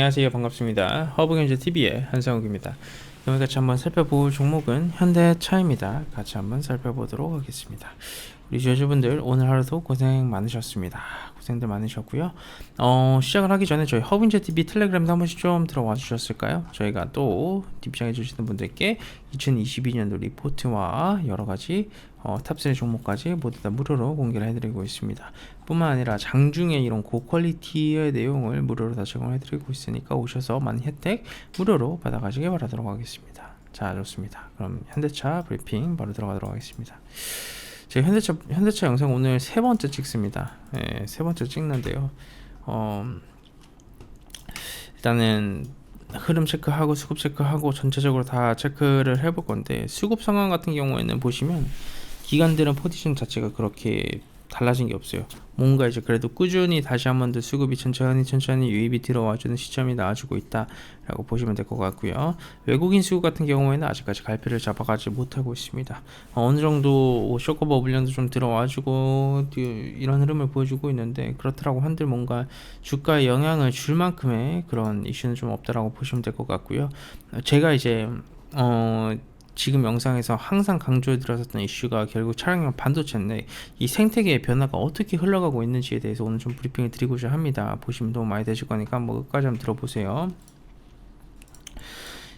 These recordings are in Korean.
안녕하세요. 반갑습니다. 허브경제TV의 한상욱입니다. 오늘 같이 한번 살펴볼 종목은 현대차입니다. 같이 한번 살펴보도록 하겠습니다. 우리 주주분들 오늘 하루도 고생 많으셨습니다. 고생들 많으셨고요. 시작을 하기 전에 저희 허브경제TV 텔레그램도 한 번씩 좀 들어와 주셨을까요? 저희가 또 입장해 주시는 분들께 2022년도 리포트와 여러가지 탑3 종목까지 모두 다 무료로 공개를 해드리고 있습니다. 뿐만 아니라 장중에 이런 고퀄리티의 내용을 무료로 다 제공해드리고 있으니까 오셔서 많은 혜택 무료로 받아가시길 바라도록 하겠습니다. 자, 좋습니다. 그럼 현대차 브리핑 바로 들어가도록 하겠습니다. 제가 현대차 영상 오늘 세 번째 찍습니다. 네, 세 번째 찍는데요. 일단은 흐름 체크하고 수급 체크하고 전체적으로 다 체크를 해볼 건데, 수급 상황 같은 경우에는 보시면 기관들은 포지션 자체가 그렇게 달라진 게 없어요. 뭔가 이제 그래도 꾸준히 다시 한 번 더 수급이 천천히 유입이 들어와주는 시점이 나와주고 있다라고 보시면 될 것 같고요. 외국인 수급 같은 경우에는 아직까지 갈피를 잡아가지 못하고 있습니다. 어느 정도 쇼크 버블련도 좀 들어와주고 이런 흐름을 보여주고 있는데, 그렇더라고 한들 뭔가 주가에 영향을 줄 만큼의 그런 이슈는 좀 없다라고 보시면 될 것 같고요. 제가 이제 지금 영상에서 항상 강조해 드렸었던 이슈가 결국 차량용 반도체인데, 이 생태계의 변화가 어떻게 흘러가고 있는지에 대해서 오늘 좀 브리핑을 드리고자 합니다. 보시면 도움 많이 되실 거니까 한번 끝까지 한번 들어보세요.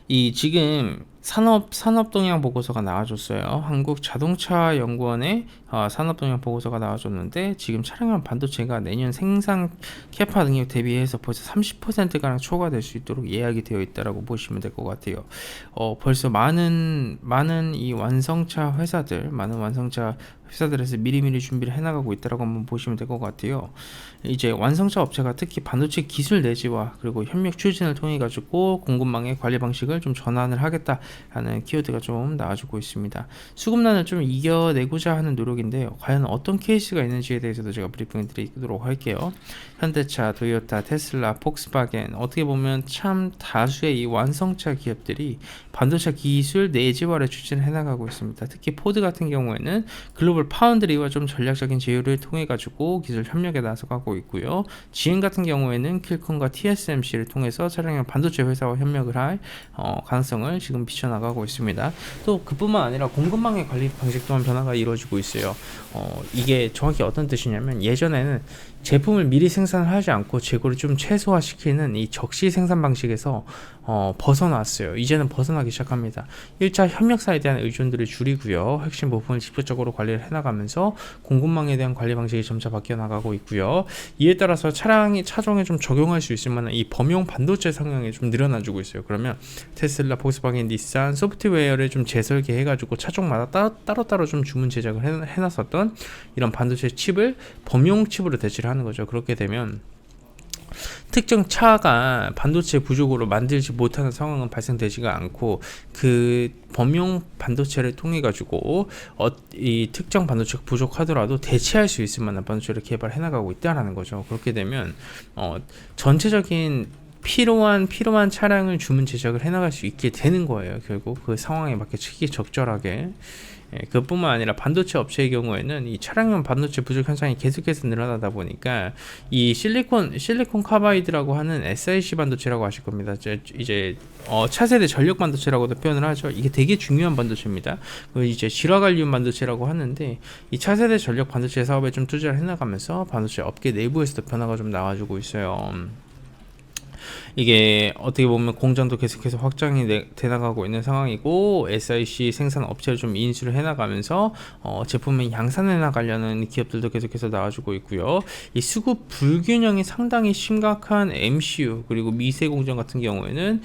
이 지금 산업 동향 보고서가 나와줬어요. 한국자동차연구원의 산업 동향 보고서가 나와줬는데, 지금 차량용 반도체가 내년 생산 캐파 능력 대비해서 벌써 30%가량 초과될 수 있도록 예약이 되어 있다라고 보시면 될 것 같아요. 벌써 많은 이 완성차 회사들에서 미리미리 준비를 해나가고 있다라고 한번 보시면 될 것 같아요. 이제 완성차 업체가 특히 반도체 기술 내지와 그리고 협력 추진을 통해 가지고 공급망의 관리 방식을 좀 전환을 하겠다라는 키워드가 좀 나와주고 있습니다. 수급난을 좀 이겨내고자 하는 노력인데요. 과연 어떤 케이스가 있는지에 대해서도 제가 브리핑을 드리도록 할게요. 현대차, 도요타, 테슬라, 폭스바겐, 어떻게 보면 참 다수의 이 완성차 기업들이 반도체 기술 내지화를 추진을 해나가고 있습니다. 특히 포드 같은 경우에는 글로벌 파운드리와 좀 전략적인 제휴를 통해 가지고 기술 협력에 나서가고 있고요. GM 같은 경우에는 킬콘과 TSMC를 통해서 차량용 반도체 회사와 협력을 할 가능성을 지금 비춰나가고 있습니다. 또 그뿐만 아니라 공급망의 관리 방식 또한 변화가 이루어지고 있어요. 이게 정확히 어떤 뜻이냐면, 예전에는 제품을 미리 생산을 하지 않고 재고를 좀 최소화시키는 이 적시 생산 방식에서 벗어났어요. 이제는 벗어나기 시작합니다. 1차 협력사에 대한 의존들을 줄이고요. 핵심 부품을 직접적으로 관리를 해나가면서 공급망에 대한 관리 방식이 점차 바뀌어 나가고 있고요. 이에 따라서 차종에 좀 적용할 수 있을 만한 이 범용 반도체 상용이 좀 늘어나주고 있어요. 그러면 테슬라, 폭스바겐, 닛산 소프트웨어를 좀 재설계해가지고 차종마다 따로따로 좀 주문 제작을 해놨었던 이런 반도체 칩을 범용 칩으로 대체를 하는 거죠. 그렇게 되면 특정 차가 반도체 부족으로 만들지 못하는 상황은 발생되지가 않고, 그 범용 반도체를 통해 가지고 이 특정 반도체가 부족하더라도 대체할 수 있을 만한 반도체를 개발해 나가고 있다라는 거죠. 그렇게 되면 전체적인 필요한 차량을 주문 제작을 해나갈 수 있게 되는 거예요. 결국 그 상황에 맞게 시기적절하게. 그뿐만 아니라 반도체 업체의 경우에는 이 차량용 반도체 부족 현상이 계속해서 늘어나다 보니까 이 실리콘 카바이드라고 하는 SiC 반도체라고 하실 겁니다. 이제 차세대 전력 반도체라고도 표현을 하죠. 이게 되게 중요한 반도체입니다. 이제 질화관리움 반도체라고 하는데, 이 차세대 전력 반도체 사업에 좀 투자를 해나가면서 반도체 업계 내부에서도 변화가 좀 나와주고 있어요. 이게 어떻게 보면 공장도 계속해서 확장이 돼나가고 있는 상황이고, SiC 생산 업체를 좀 인수를 해나가면서 제품을 양산해 나가려는 기업들도 계속해서 나와주고 있고요. 이 수급 불균형이 상당히 심각한 MCU 그리고 미세 공정 같은 경우에는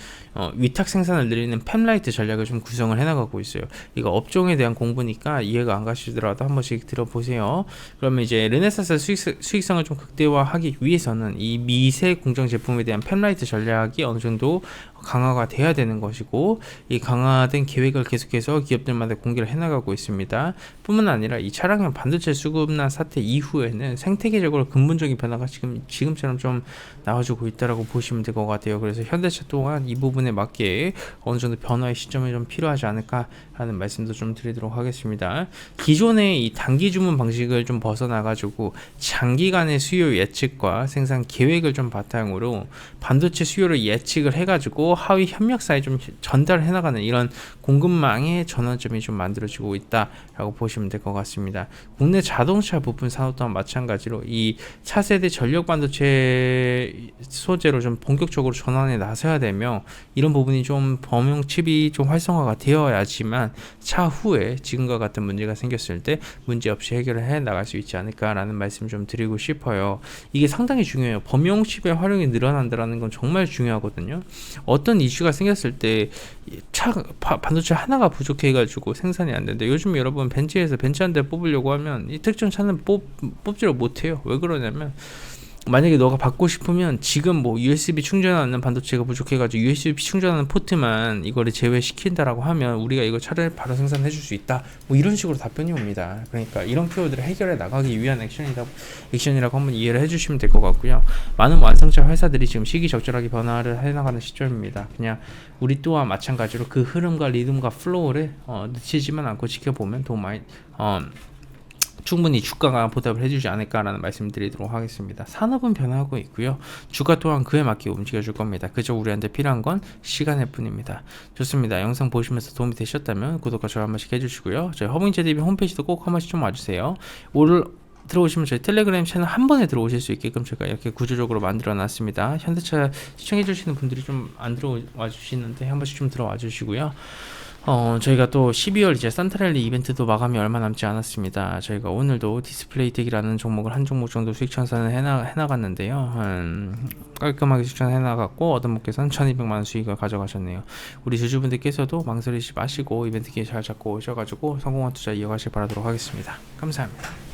위탁 생산을 늘리는 팹라이트 전략을 좀 구성을 해나가고 있어요. 이거 업종에 대한 공부니까 이해가 안 가시더라도 한 번씩 들어보세요. 그러면 이제 르네사스 수익성을 좀 극대화하기 위해서는 이 미세 공정 제품에 대한 팹라이트 전략이 어느 정도 강화가 돼야 되는 것이고, 이 강화된 계획을 계속해서 기업들마다 공개를 해나가고 있습니다. 뿐만 아니라 이 차량용 반도체 수급난 사태 이후에는 생태계적으로 근본적인 변화가 지금처럼 좀 나와주고 있다라고 보시면 될 것 같아요. 그래서 현대차 또한 이 부분에 맞게 어느 정도 변화의 시점이 좀 필요하지 않을까 하는 말씀도 좀 드리도록 하겠습니다. 기존의 이 단기 주문 방식을 좀 벗어나가지고 장기간의 수요 예측과 생산 계획을 좀 바탕으로 반도체 수요를 예측을 해가지고 하위 협력사에 좀 전달을 해나가는 이런 공급망의 전환점이 좀 만들어지고 있다라고 보시면 될 것 같습니다. 국내 자동차 부품 산업 또한 마찬가지로 이 차세대 전력 반도체 소재로 좀 본격적으로 전환에 나서야 되며, 이런 부분이 좀 범용 칩이 좀 활성화가 되어야지만 차후에 지금과 같은 문제가 생겼을 때 문제 없이 해결을 해 나갈 수 있지 않을까라는 말씀 좀 드리고 싶어요. 이게 상당히 중요해요. 범용 칩의 활용이 늘어난다는 건 정말 중요하거든요. 어떤 이슈가 생겼을 때 반도체 하나가 부족해가지고 생산이 안 되는데, 요즘 여러분 벤츠에서 벤츠 한 대 뽑으려고 하면 이 특정 차는 뽑지를 못해요. 왜 그러냐면, 만약에 너가 받고 싶으면 지금 뭐 USB 충전하는 반도체가 부족해가지고 USB 충전하는 포트만 이거를 제외시킨다라고 하면 우리가 이거 차를 바로 생산해 줄 수 있다, 뭐 이런 식으로 답변이 옵니다. 그러니까 이런 키워드를 해결해 나가기 위한 액션이라고 한번 이해를 해주시면 될 것 같고요. 많은 완성차 회사들이 지금 시기적절하게 변화를 해나가는 시점입니다. 그냥 우리 또한 마찬가지로 그 흐름과 리듬과 플로우를 늦추지만 않고 지켜보면 더 많이 충분히 주가가 보답을 해주지 않을까라는 말씀드리도록 하겠습니다. 산업은 변화하고 있고요. 주가 또한 그에 맞게 움직여줄 겁니다. 그저 우리한테 필요한 건 시간일 뿐입니다. 좋습니다. 영상 보시면서 도움이 되셨다면 구독과 좋아요 한 번씩 해주시고요. 저희 허브인제TV 홈페이지도 꼭 한 번씩 좀 와주세요. 오늘 들어오시면 저희 텔레그램 채널 한 번에 들어오실 수 있게끔 제가 이렇게 구조적으로 만들어 놨습니다. 현대차 시청해 주시는 분들이 좀 안 들어와 주시는데 한 번씩 좀 들어와 주시고요. 저희가 또 12월 이제 산타랠리 이벤트도 마감이 얼마 남지 않았습니다. 저희가 오늘도 디스플레이텍이라는 종목을 한 종목 정도 수익 chan선을 해나갔는데요. 깔끔하게 수익 chan선 해나갔고, 어떤 분께서는 1200만원 수익을 가져가셨네요. 우리 주주분들께서도 망설이지 마시고 이벤트 기회 잘 잡고 오셔가지고 성공한 투자 이어가실 바라도록 하겠습니다. 감사합니다.